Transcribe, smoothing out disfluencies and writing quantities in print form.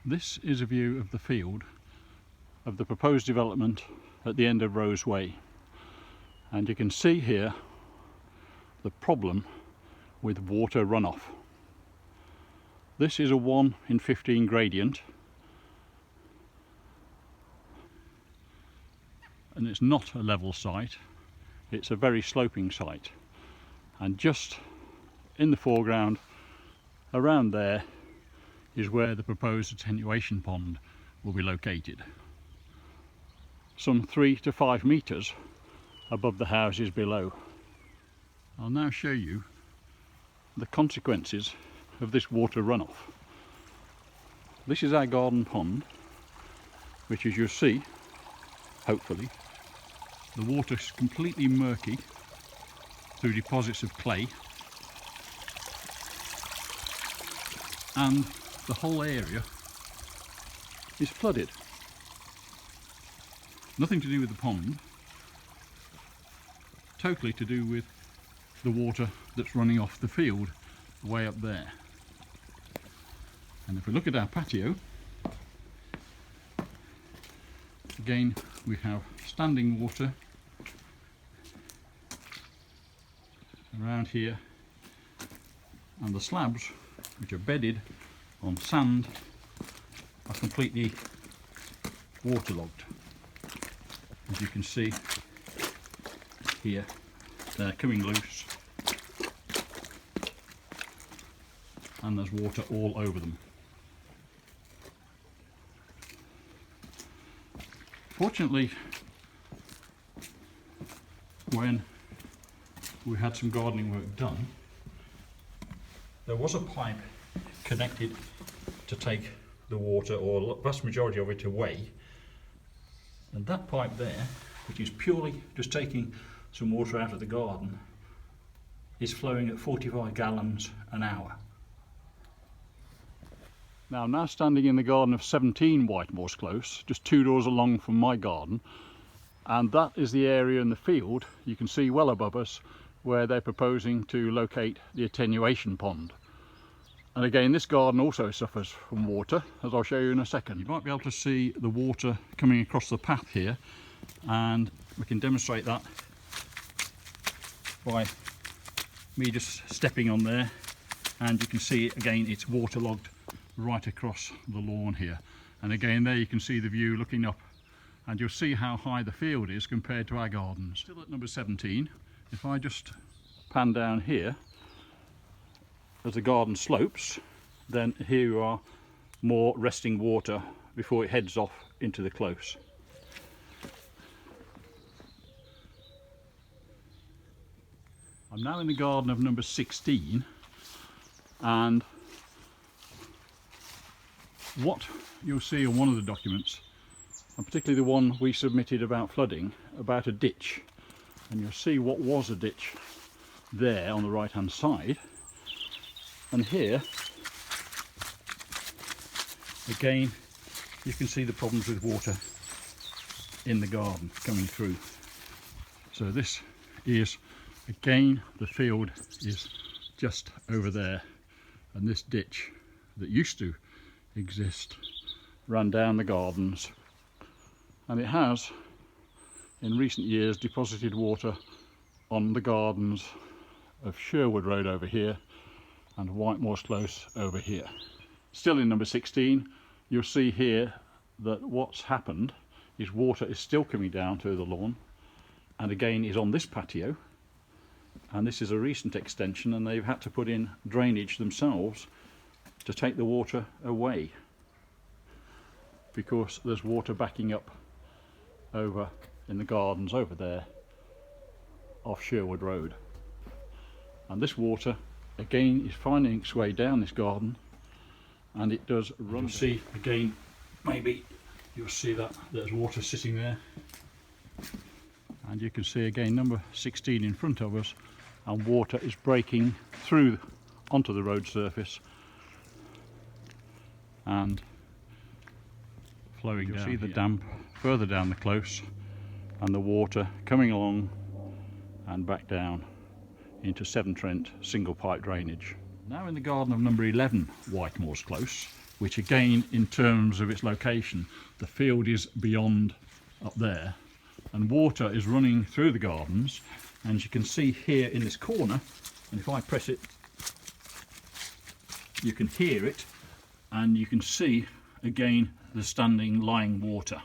This is a view of the field of the proposed development at the end of Roseway, and you can see here the problem with water runoff. This is a 1 in 15 gradient, and it's not a level site, it's a very sloping site, and just in the foreground around there is where the proposed attenuation pond will be located, some 3 to 5 metres above the houses below. I'll now show you the consequences of this water runoff. This is our garden pond, which, as you'll see, hopefully, the water is completely murky through deposits of clay, and the whole area is flooded. Nothing to do with the pond, totally to do with the water that's running off the field way up there. And if we look at our patio, again we have standing water around here, and the slabs, which are bedded on sand, are completely waterlogged. As you can see here, they're coming loose and there's water all over them. Fortunately, when we had some gardening work done, there was a pipe connected to take the water, or the vast majority of it, away, and that pipe there, which is purely just taking some water out of the garden, is flowing at 45 gallons an hour. Now I'm now standing in the garden of 17 Whitemoors Close, just 2 doors along from my garden, and that is the area in the field you can see well above us where they're proposing to locate the attenuation pond. And again, this garden also suffers from water, as I'll show you in a second. You might be able to see the water coming across the path here, and we can demonstrate that by me just stepping on there, and you can see again it's waterlogged right across the lawn here. And again, there you can see the view looking up, and you'll see how high the field is compared to our gardens. Still at number 17, if I just pan down here, as the garden slopes, then here you are, more resting water before it heads off into the close. I'm now in the garden of number 16, and what you'll see on one of the documents, and particularly the one we submitted about flooding, about a ditch, and you'll see what was a ditch there on the right hand side. And here again you can see the problems with water in the garden coming through. So this is, again, the field is just over there, and this ditch that used to exist ran down the gardens, and it has in recent years deposited water on the gardens of Sherwood Road over here and Whitemoors Close over here. Still in number 16, you'll see here that what's happened is water is still coming down to the lawn, and again is on this patio, and this is a recent extension, and they've had to put in drainage themselves to take the water away because there's water backing up over in the gardens over there off Sherwood Road. And this water again is finding its way down this garden, and it does run. You'll see again, maybe you'll see that there's water sitting there, and you can see again number 16 in front of us, and water is breaking through onto the road surface and flowing down. You'll see the damp further down the close, and the water coming along and back down into Severn Trent single pipe drainage. Now in the garden of number 11 Whitemoors Close, which again, in terms of its location, the field is beyond up there, and water is running through the gardens. And you can see here in this corner, and if I press it, you can hear it, and you can see again the standing lying water.